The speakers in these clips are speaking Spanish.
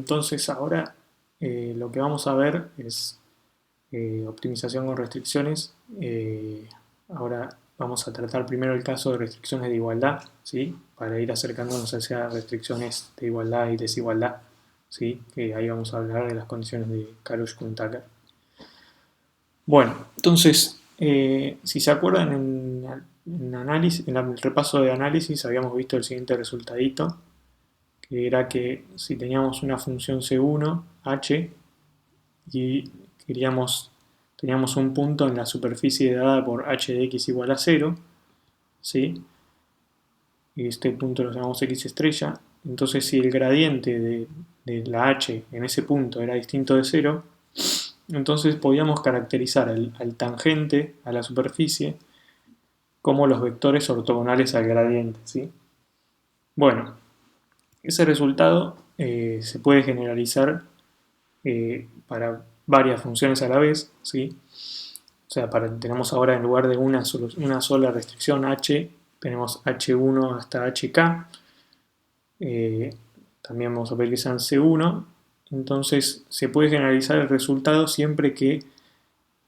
entonces ahora lo que vamos a ver es optimización con restricciones. Ahora vamos a tratar primero el caso de restricciones de igualdad, ¿sí? Para ir acercándonos hacia restricciones de igualdad y desigualdad, ¿sí? Que ahí vamos a hablar de las condiciones de Karush-Kuhn-Tucker. Bueno, entonces, si se acuerdan en el repaso de análisis habíamos visto el siguiente resultadito, que era que si teníamos una función C1, h, y teníamos un punto en la superficie dada por h de x igual a 0, ¿sí? Y este punto lo llamamos x estrella. Entonces, si el gradiente de la h en ese punto era distinto de 0, entonces podíamos caracterizar al tangente a la superficie como los vectores ortogonales al gradiente, ¿sí? Bueno, ese resultado se puede generalizar para varias funciones a la vez, ¿sí? O sea, tenemos ahora en lugar de una sola restricción h, tenemos h1 hasta hk, también vamos a ver que sean c1, entonces se puede generalizar el resultado siempre que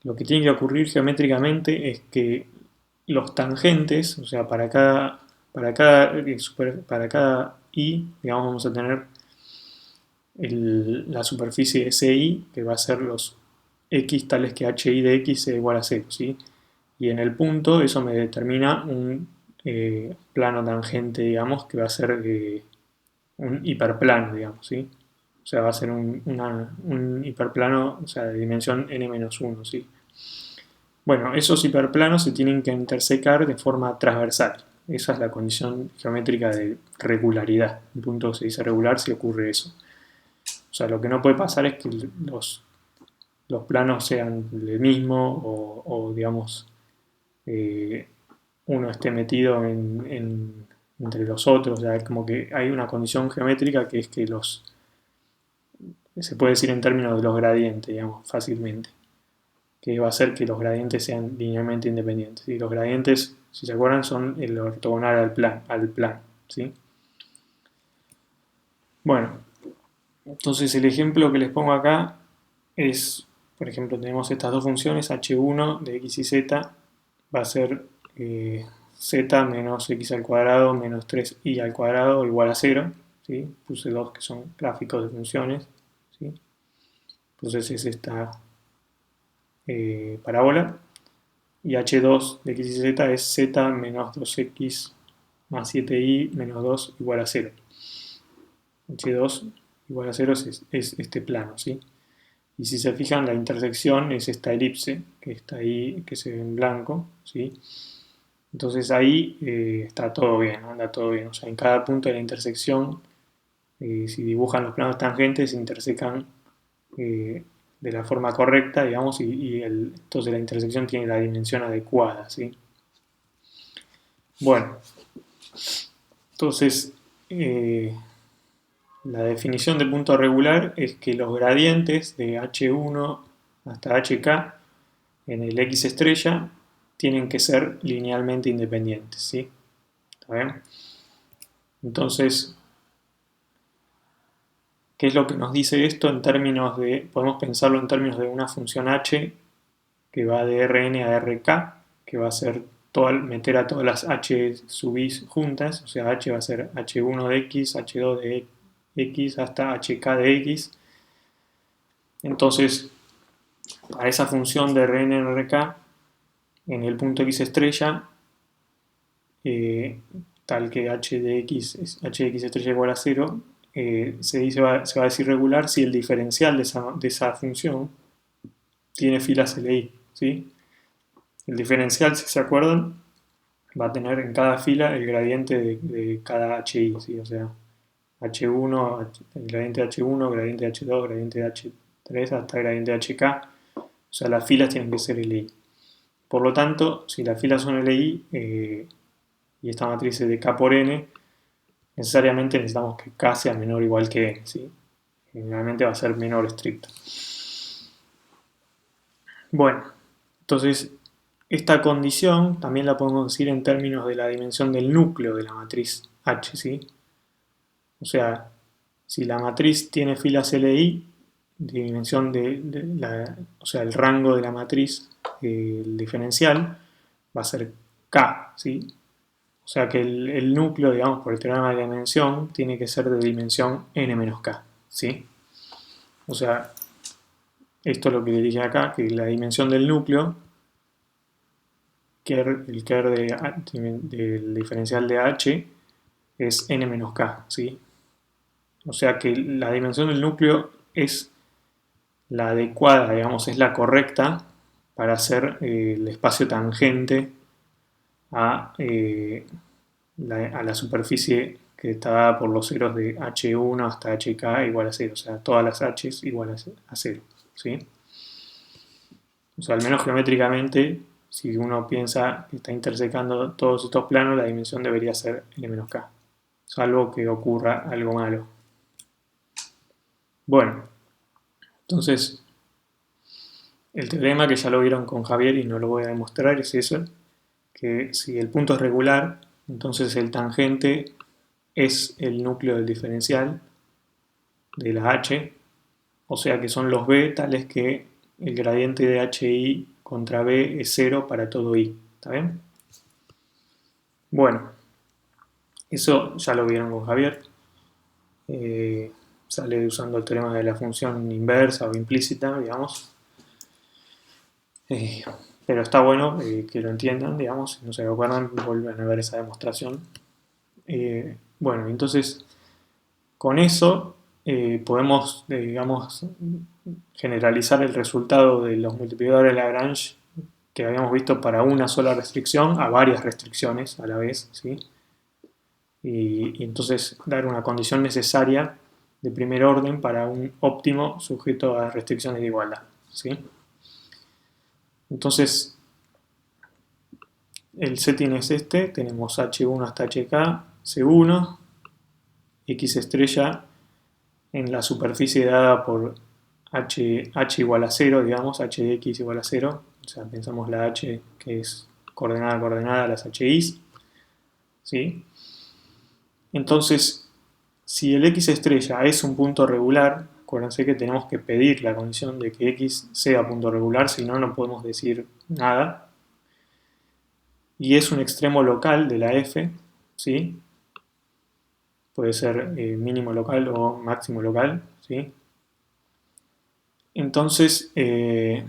lo que tiene que ocurrir geométricamente es que los tangentes, o sea, para cada i, digamos, vamos a tener la superficie de CI, que va a ser los x tales que HI de x sea igual a 0, ¿sí? Y en el punto eso me determina un plano tangente, digamos, que va a ser un hiperplano, digamos, ¿sí? O sea, va a ser un hiperplano, o sea, de dimensión n-1, ¿sí? Bueno, esos hiperplanos se tienen que intersecar de forma transversal. Esa es la condición geométrica de regularidad. Un punto se dice regular si ocurre eso. O sea, lo que no puede pasar es que los planos sean el mismo o digamos, eh, uno esté metido entre los otros. O sea, es como que hay una condición geométrica que es que se puede decir en términos de los gradientes, digamos, fácilmente, que va a hacer que los gradientes sean linealmente independientes. Y los gradientes, si se acuerdan, son el ortogonal al plano, ¿sí? Bueno, entonces el ejemplo que les pongo acá es, por ejemplo, tenemos estas dos funciones, h1 de x y z, va a ser z menos x al cuadrado menos 3y al cuadrado igual a 0, ¿sí? Puse dos que son gráficos de funciones, ¿sí? Entonces es esta parábola, y h2 de x y z es z menos 2x más 7y menos 2 igual a 0. h2 igual a 0 es este plano, ¿sí? Y si se fijan, la intersección es esta elipse que está ahí, que se ve en blanco, ¿sí? Entonces ahí está todo bien, ¿no? Anda todo bien. O sea, en cada punto de la intersección, si dibujan los planos tangentes, se intersecan de la forma correcta, digamos, entonces la intersección tiene la dimensión adecuada, ¿sí? Bueno, entonces la definición de punto regular es que los gradientes de h1 hasta hk en el x estrella tienen que ser linealmente independientes, ¿sí? ¿Está bien? Entonces, ¿qué es lo que nos dice esto en términos de, podemos pensarlo en términos de una función h que va de Rn a Rk, que va a ser meter a todas las h sub i juntas, o sea, h va a ser h1 de x, h2 de x hasta hk de x. Entonces, para esa función de Rn en Rk, en el punto x estrella, tal que h de x estrella igual a 0, se va a decir regular si el diferencial de esa función tiene filas LI, ¿sí? El diferencial, si se acuerdan, va a tener en cada fila el gradiente de cada HI, ¿sí? O sea, H1, el gradiente de H1, gradiente de H2, gradiente de H3 hasta el gradiente de HK. O sea, las filas tienen que ser LI. Por lo tanto, si las filas son LI y esta matriz es de K por N, necesariamente necesitamos que K sea menor o igual que N, ¿sí? Generalmente va a ser menor estricto. Bueno, entonces esta condición también la podemos decir en términos de la dimensión del núcleo de la matriz H, ¿sí? O sea, Si la matriz tiene filas LI, dimensión o sea, el rango de la matriz, el diferencial, va a ser K, ¿sí? O sea que el núcleo, digamos, por el teorema de la dimensión, tiene que ser de dimensión n menos k, ¿sí? O sea, esto es lo que le dije acá, que la dimensión del núcleo, el ker del diferencial de h, es n menos k, ¿sí? O sea que la dimensión del núcleo es la adecuada, digamos, es la correcta para hacer el espacio tangente a la superficie que está dada por los ceros de h1 hasta hk igual a 0, o sea, todas las h igual a 0, ¿sí? O sea, al menos geométricamente, si uno piensa que está intersecando todos estos planos, la dimensión debería ser n-k, salvo que ocurra algo malo. Bueno, entonces, el teorema que ya lo vieron con Javier y no lo voy a demostrar es eso, que si el punto es regular, entonces el tangente es el núcleo del diferencial de la h, o sea que son los b tales que el gradiente de hi contra b es 0 para todo i, ¿está bien? Bueno, eso ya lo vieron con Javier, sale usando el teorema de la función inversa o implícita, digamos, pero está bueno que lo entiendan, digamos, si no se acuerdan, vuelven a ver esa demostración. Bueno, entonces con eso podemos, digamos, generalizar el resultado de los multiplicadores de Lagrange que habíamos visto para una sola restricción a varias restricciones a la vez, ¿sí? Y entonces dar una condición necesaria de primer orden para un óptimo sujeto a restricciones de igualdad, ¿sí? Entonces, el setting es este, tenemos h1 hasta hk, c1, x estrella en la superficie dada por h igual a 0, digamos, h de x igual a 0, o sea, pensamos la h que es coordenada a coordenada, las hi's, ¿sí? Entonces, si el x estrella es un punto regular, acuérdense que tenemos que pedir la condición de que x sea punto regular, si no, no podemos decir nada, y es un extremo local de la f, ¿sí? Puede ser mínimo local o máximo local, ¿sí? Entonces, el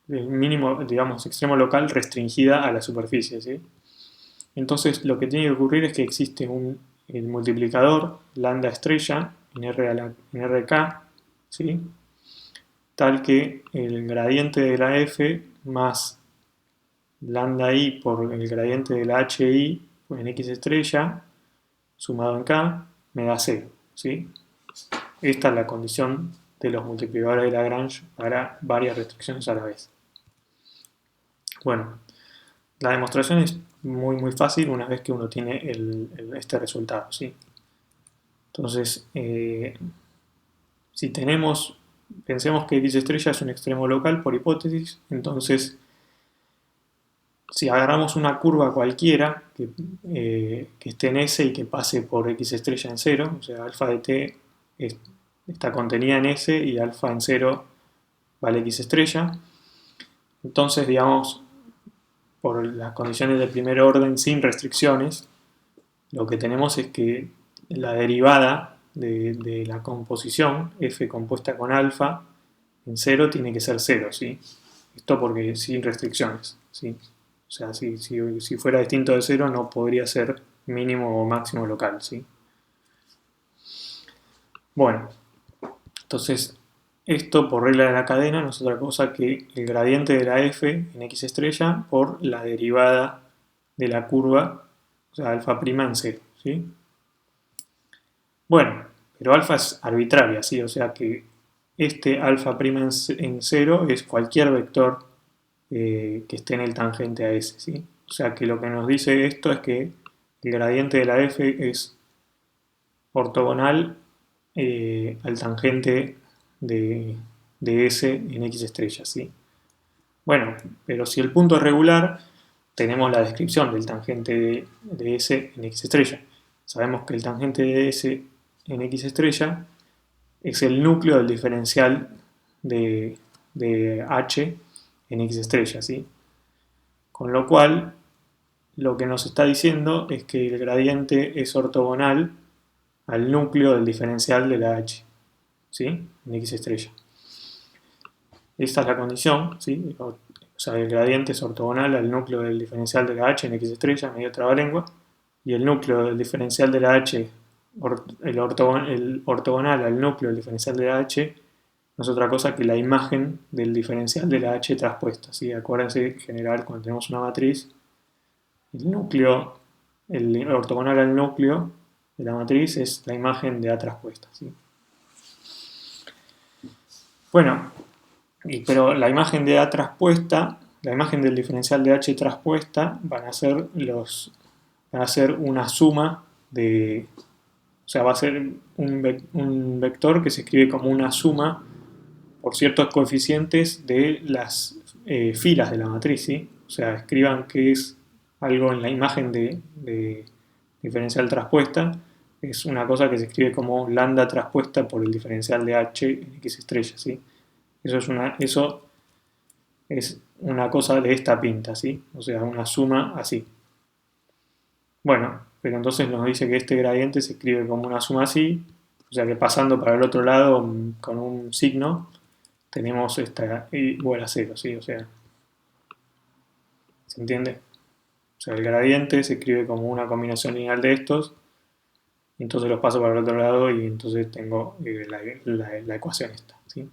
mínimo, digamos, extremo local restringida a la superficie, ¿sí? Entonces, lo que tiene que ocurrir es que existe el multiplicador lambda estrella en RK, ¿sí? Tal que el gradiente de la f más lambda i por el gradiente de la hi en x estrella sumado en k me da 0, ¿sí? Esta es la condición de los multiplicadores de Lagrange para varias restricciones a la vez. Bueno, la demostración es muy fácil una vez que uno tiene este resultado, ¿sí? Entonces, si pensemos que x estrella es un extremo local por hipótesis, entonces si agarramos una curva cualquiera que esté en S y que pase por x estrella en 0, o sea, alfa de t está contenida en S y alfa en 0 vale x estrella, entonces, digamos, por las condiciones de primer orden sin restricciones, lo que tenemos es que la derivada de la composición, f compuesta con alfa, en 0 tiene que ser 0, ¿sí? Esto porque sin restricciones, ¿sí? O sea, si fuera distinto de 0 no podría ser mínimo o máximo local, ¿sí? Bueno, entonces esto por regla de la cadena no es otra cosa que el gradiente de la f en x estrella por la derivada de la curva, o sea, alfa prima en 0, ¿sí? Bueno, pero alfa es arbitraria, ¿sí? O sea que este alfa prima en 0 es cualquier vector que esté en el tangente a S, ¿sí? O sea que lo que nos dice esto es que el gradiente de la f es ortogonal al tangente de S en X estrella, ¿sí? Bueno, pero si el punto es regular, tenemos la descripción del tangente de S en X estrella. Sabemos que el tangente de S en X estrella es el núcleo del diferencial de H en X estrella, ¿sí? Con lo cual, lo que nos está diciendo es que el gradiente es ortogonal al núcleo del diferencial de la H, ¿sí? En X estrella. Esta es la condición, ¿sí? O sea, el gradiente es ortogonal al núcleo del diferencial de la H en X estrella, medio trabalengua, y el núcleo del diferencial de la H, el ortogonal al núcleo del diferencial de la H, no es otra cosa que la imagen del diferencial de la H traspuesta, ¿sí? Acuérdense, en general, cuando tenemos una matriz, el núcleo, el ortogonal al núcleo de la matriz es la imagen de A traspuesta, ¿sí? Bueno, pero la imagen de A traspuesta, la imagen del diferencial de H traspuesta, van a ser una suma de, o sea, va a ser un vector que se escribe como una suma por ciertos coeficientes de las filas de la matriz, ¿sí? O sea, escriban que es algo en la imagen de diferencial traspuesta, es una cosa que se escribe como lambda traspuesta por el diferencial de H en X estrella, ¿sí? Eso es una cosa de esta pinta, ¿sí? O sea, una suma así. Bueno, pero entonces nos dice que este gradiente se escribe como una suma así, o sea que pasando para el otro lado con un signo, tenemos esta igual a 0, ¿sí? O sea, ¿se entiende? O sea, el gradiente se escribe como una combinación lineal de estos, y entonces los paso para el otro lado y entonces tengo la ecuación esta, ¿sí?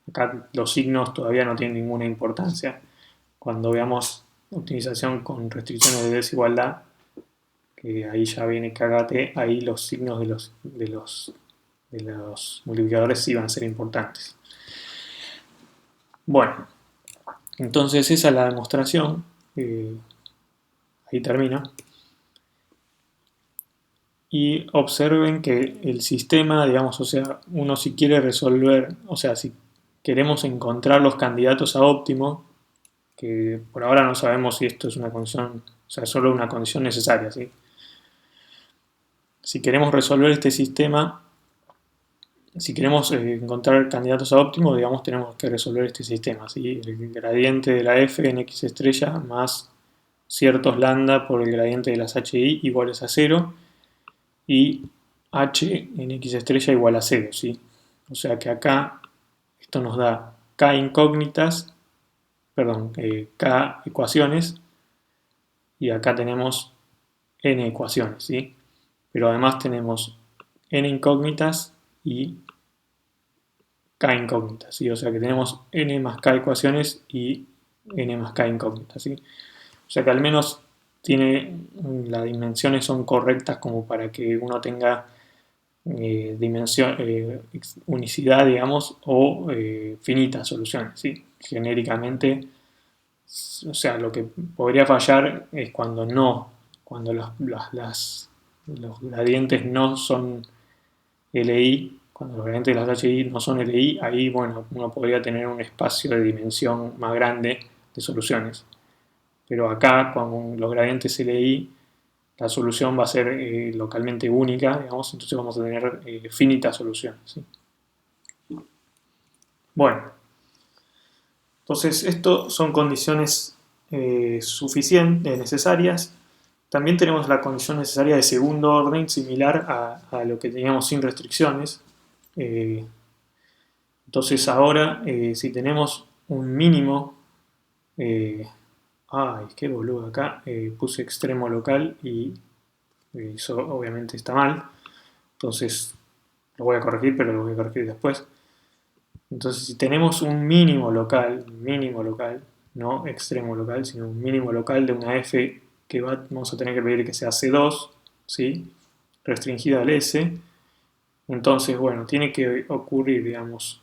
Acá los signos todavía no tienen ninguna importancia. Cuando veamos optimización con restricciones de desigualdad, que ahí ya viene cagate, ahí los signos de los multiplicadores sí van a ser importantes. Bueno, entonces esa es la demostración. Ahí termina. Y observen que el sistema, digamos, o sea, uno si quiere resolver, o sea, si queremos encontrar los candidatos a óptimo, que por ahora no sabemos si esto es una condición, o sea, solo una condición necesaria, ¿sí? Si queremos resolver este sistema, si queremos encontrar candidatos a óptimo, digamos, tenemos que resolver este sistema, ¿sí? El gradiente de la f en x estrella más ciertos lambda por el gradiente de las hi iguales a 0 y h en x estrella igual a 0, ¿sí? O sea que acá esto nos da k incógnitas, perdón, k ecuaciones y acá tenemos n ecuaciones, ¿sí? Pero además tenemos n incógnitas y k incógnitas, ¿sí? O sea que tenemos n más k ecuaciones y n más k incógnitas, ¿sí? O sea que al menos las dimensiones son correctas como para que uno tenga unicidad, digamos, o finitas soluciones, ¿sí? Genéricamente, o sea, lo que podría fallar es cuando los gradientes no son LI, cuando los gradientes de las HI no son LI, ahí, bueno, uno podría tener un espacio de dimensión más grande de soluciones. Pero acá, con los gradientes LI, la solución va a ser localmente única, digamos, entonces vamos a tener finitas soluciones, ¿sí? Bueno, entonces esto son condiciones suficientes, necesarias. También tenemos la condición necesaria de segundo orden, similar a lo que teníamos sin restricciones. Entonces ahora, si tenemos un mínimo, ay, qué boludo acá, puse extremo local y eso obviamente está mal. Entonces lo voy a corregir, pero lo voy a corregir después. Entonces si tenemos un mínimo local, no extremo local, sino un mínimo local de una f que vamos a tener que pedir que sea C2, ¿sí? Restringida al S, entonces, bueno, tiene que ocurrir, digamos,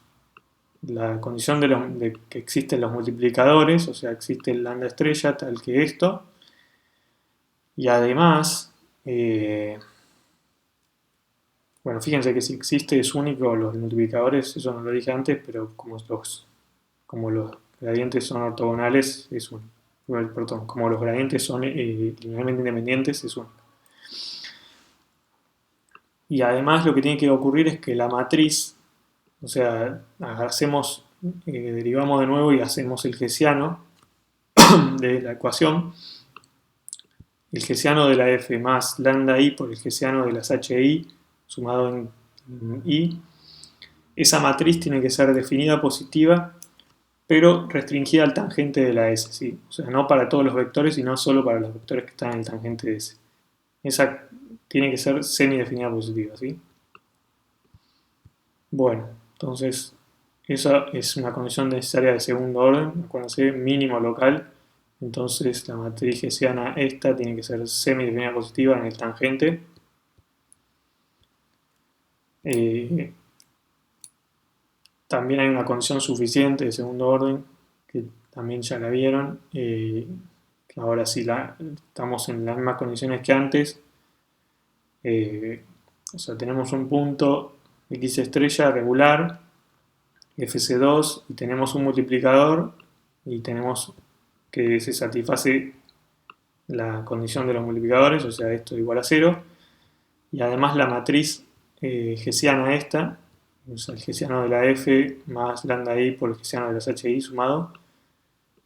la condición de que existen los multiplicadores, o sea, existe el lambda estrella tal que esto, y además, bueno, fíjense que si existe es único los multiplicadores, eso no lo dije antes, pero como los gradientes son ortogonales, es único. Bueno, perdón, como los gradientes son linealmente independientes, es único. Y además lo que tiene que ocurrir es que la matriz, o sea, derivamos de nuevo y hacemos el hessiano de la ecuación, el hessiano de la f más lambda i por el hessiano de las hi sumado en i. Esa matriz tiene que ser definida positiva, pero restringida al tangente de la S, ¿sí? O sea, no para todos los vectores, sino solo para los vectores que están en el tangente de S. Esa tiene que ser semidefinida positiva, ¿sí? Bueno, entonces, esa es una condición necesaria de segundo orden, acuérdense, mínimo local. Entonces, la matriz hessiana esta tiene que ser semidefinida positiva en el tangente. También hay una condición suficiente de segundo orden, que también ya la vieron, que ahora sí estamos en las mismas condiciones que antes. O sea, tenemos un punto X estrella regular, FC2, y tenemos un multiplicador, y tenemos que se satisface la condición de los multiplicadores, o sea, esto igual a 0, y además la matriz hessiana esta, o sea, el hessiano de la f más lambda i por el hessiano de las hi sumado,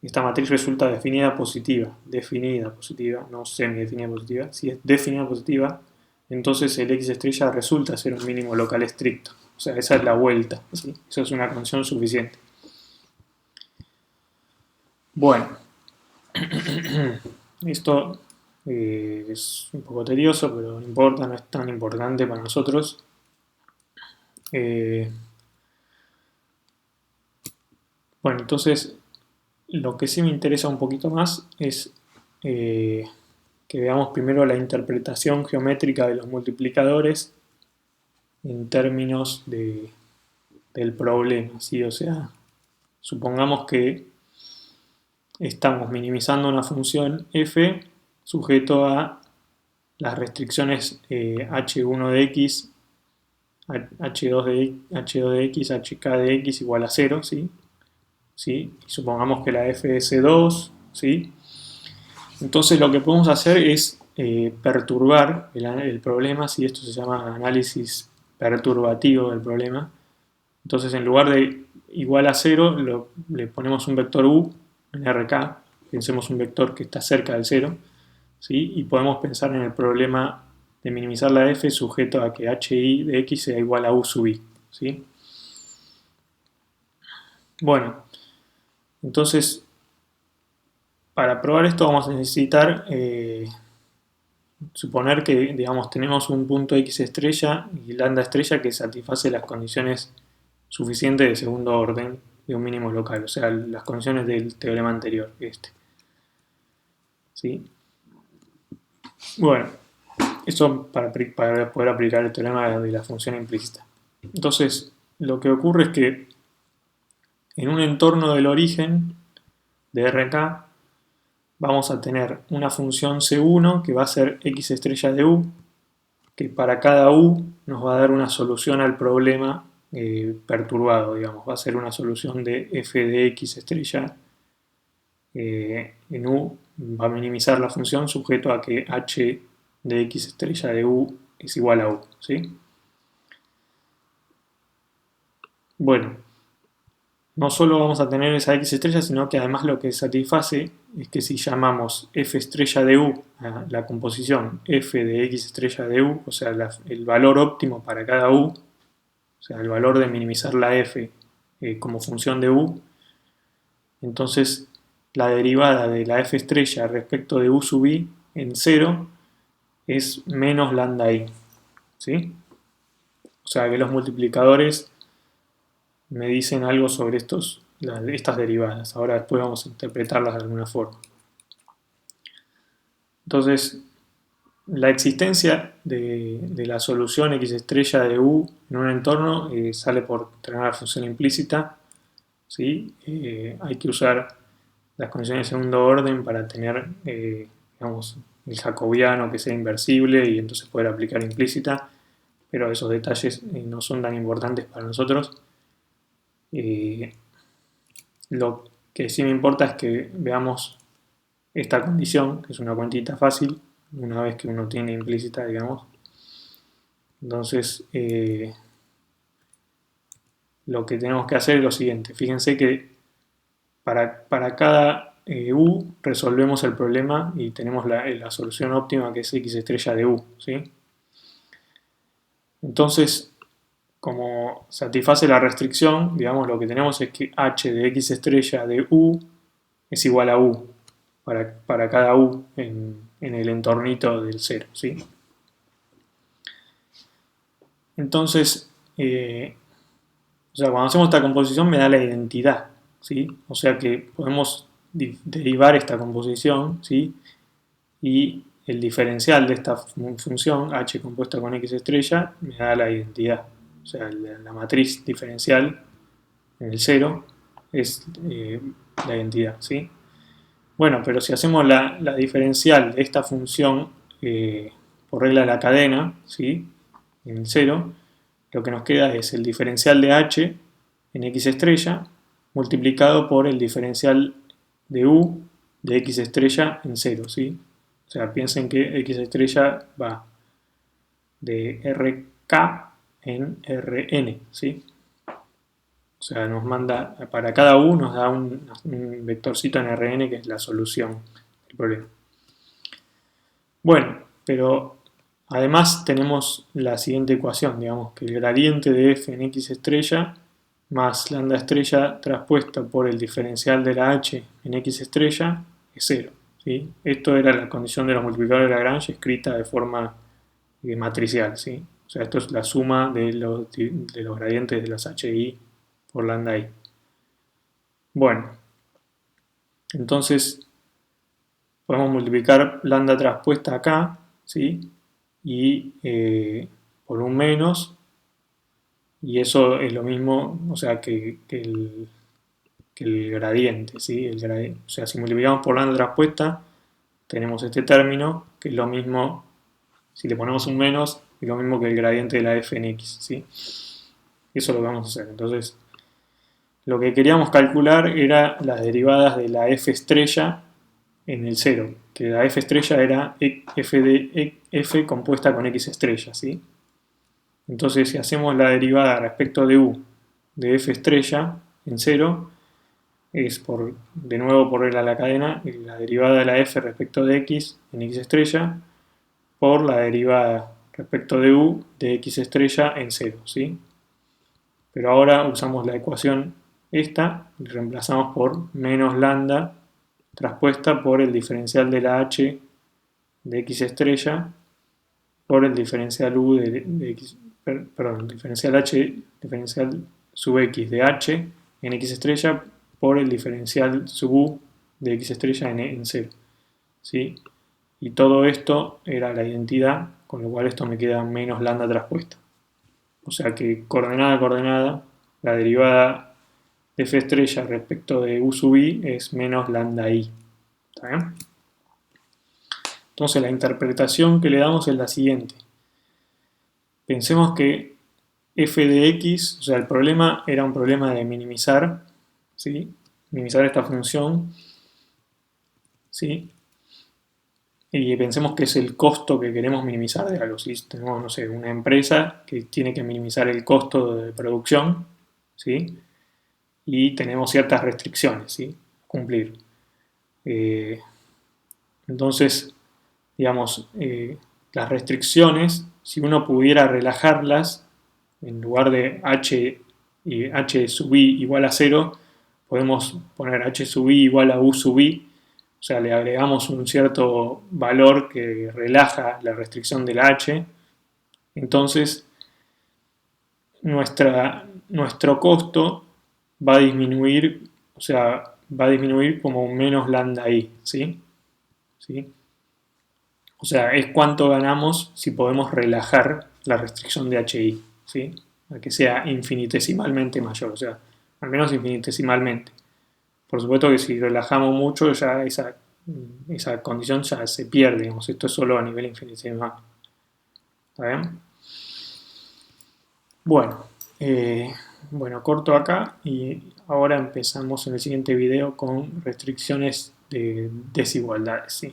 esta matriz resulta definida positiva, no semidefinida positiva. Si es definida positiva, entonces el X estrella resulta ser un mínimo local estricto. O sea, esa es la vuelta, ¿sí? Eso es una condición suficiente. Bueno, esto es un poco tedioso, pero no importa, no es tan importante para nosotros. Bueno, entonces lo que sí me interesa un poquito más es que veamos primero la interpretación geométrica de los multiplicadores en términos del problema, ¿sí? O sea, supongamos que estamos minimizando una función f sujeto a las restricciones h1 de x, h2 de x, hk de x igual a 0, ¿sí? ¿Sí? Y supongamos que la f es c2, ¿sí? Entonces lo que podemos hacer es perturbar el problema, si esto se llama análisis perturbativo del problema. Entonces en lugar de igual a 0, le ponemos un vector u en RK, pensemos un vector que está cerca del 0, ¿sí? Y podemos pensar en el problema de minimizar la f sujeto a que hi de x sea igual a u sub i, ¿sí? Bueno, entonces para probar esto vamos a necesitar suponer que, digamos, tenemos un punto X estrella y lambda estrella que satisface las condiciones suficientes de segundo orden de un mínimo local, o sea, las condiciones del teorema anterior, este. ¿Sí? Bueno, eso para poder aplicar el teorema de la función implícita. Entonces, lo que ocurre es que en un entorno del origen de RK vamos a tener una función C1 que va a ser X estrella de U, que para cada U nos va a dar una solución al problema perturbado, digamos, va a ser una solución de f de x estrella en U, va a minimizar la función sujeto a que h de x estrella de U es igual a U, ¿sí? Bueno, no solo vamos a tener esa x estrella, sino que además lo que satisface es que si llamamos f estrella de u a la composición f de x estrella de u, o sea, el valor óptimo para cada u, o sea, el valor de minimizar la f como función de u, entonces la derivada de la f estrella respecto de u sub i en 0 es menos lambda i, ¿sí? O sea que los multiplicadores me dicen algo sobre estas derivadas. Ahora después vamos a interpretarlas de alguna forma. Entonces, la existencia de la solución x estrella de u en un entorno sale por tener la función implícita, ¿sí? Hay que usar las condiciones de segundo orden para tener, digamos, el jacobiano que sea inversible y entonces poder aplicar implícita, pero esos detalles no son tan importantes para nosotros. Lo que sí me importa es que veamos esta condición, que es una cuentita fácil, una vez que uno tiene implícita, digamos. Entonces, lo que tenemos que hacer es lo siguiente. Fíjense que para cada U resolvemos el problema y tenemos la solución óptima, que es x estrella de U, ¿sí? Entonces, como satisface la restricción, digamos, lo que tenemos es que h de x estrella de U es igual a U para cada U en el entornito del 0, ¿sí? Entonces, o sea, cuando hacemos esta composición me da la identidad, ¿sí? O sea que podemos derivar esta composición, ¿sí? Y el diferencial de esta función, h compuesta con x estrella, me da la identidad. O sea, la matriz diferencial en el 0 es la identidad, ¿sí? Bueno, pero si hacemos la diferencial de esta función por regla de la cadena, ¿sí? En el 0, lo que nos queda es el diferencial de h en x estrella multiplicado por el diferencial de u de x estrella en 0, ¿sí? O sea, piensen que x estrella va de rk en rn, ¿sí? O sea, nos manda, para cada u nos da un vectorcito en Rn que es la solución del problema. Bueno, pero además tenemos la siguiente ecuación, digamos que el gradiente de f en x estrella más lambda estrella traspuesta por el diferencial de la h en x estrella es 0. ¿Sí? Esto era la condición de los multiplicadores de Lagrange escrita de forma matricial. ¿Sí? O sea, esto es la suma de los gradientes de las hi por lambda i. Bueno, entonces podemos multiplicar lambda traspuesta acá, ¿sí? Y por un menos, y eso es lo mismo, o sea, que el gradiente, ¿sí? O sea, si multiplicamos por lambda traspuesta, tenemos este término, que es lo mismo, si le ponemos un menos, es lo mismo que el gradiente de la f en x, ¿sí? Eso es lo que vamos a hacer. Entonces, lo que queríamos calcular era las derivadas de la f estrella en el 0, que la f estrella era f de f compuesta con x estrella, ¿sí? Entonces, si hacemos la derivada respecto de u de f estrella en 0, es de nuevo por regla de la cadena, la derivada de la f respecto de x en x estrella por la derivada respecto de u de x estrella en 0, ¿sí? Pero ahora usamos la ecuación esta y reemplazamos por menos lambda traspuesta por el diferencial de la h de x estrella por el diferencial u de x, perdón, diferencial h, diferencial sub x de h en x estrella por el diferencial sub u de x estrella en 0. ¿Sí? Y todo esto era la identidad, con lo cual esto me queda menos lambda traspuesta. O sea que coordenada a coordenada, la derivada de f estrella respecto de u sub i es menos lambda i. ¿Está bien? Entonces la interpretación que le damos es la siguiente. Pensemos que f de x, o sea, el problema era un problema de minimizar, ¿sí? Minimizar esta función, ¿sí? Y pensemos que es el costo que queremos minimizar de algo. Si tenemos, no sé, una empresa que tiene que minimizar el costo de producción, ¿sí? Y tenemos ciertas restricciones, ¿sí? A cumplir. Entonces, digamos, las restricciones, si uno pudiera relajarlas, en lugar de h y h sub i igual a 0, podemos poner h sub i igual a u sub i, o sea, le agregamos un cierto valor que relaja la restricción de la h, entonces nuestro costo va a disminuir, o sea, va a disminuir como un menos lambda i, ¿sí? ¿Sí? O sea, es cuánto ganamos si podemos relajar la restricción de HI, ¿sí? A que sea infinitesimalmente mayor, o sea, al menos infinitesimalmente. Por supuesto que si relajamos mucho, ya esa condición ya se pierde, digamos, esto es solo a nivel infinitesimal. ¿Está bien? Bueno, bueno, corto acá y ahora empezamos en el siguiente video con restricciones de desigualdades, ¿sí?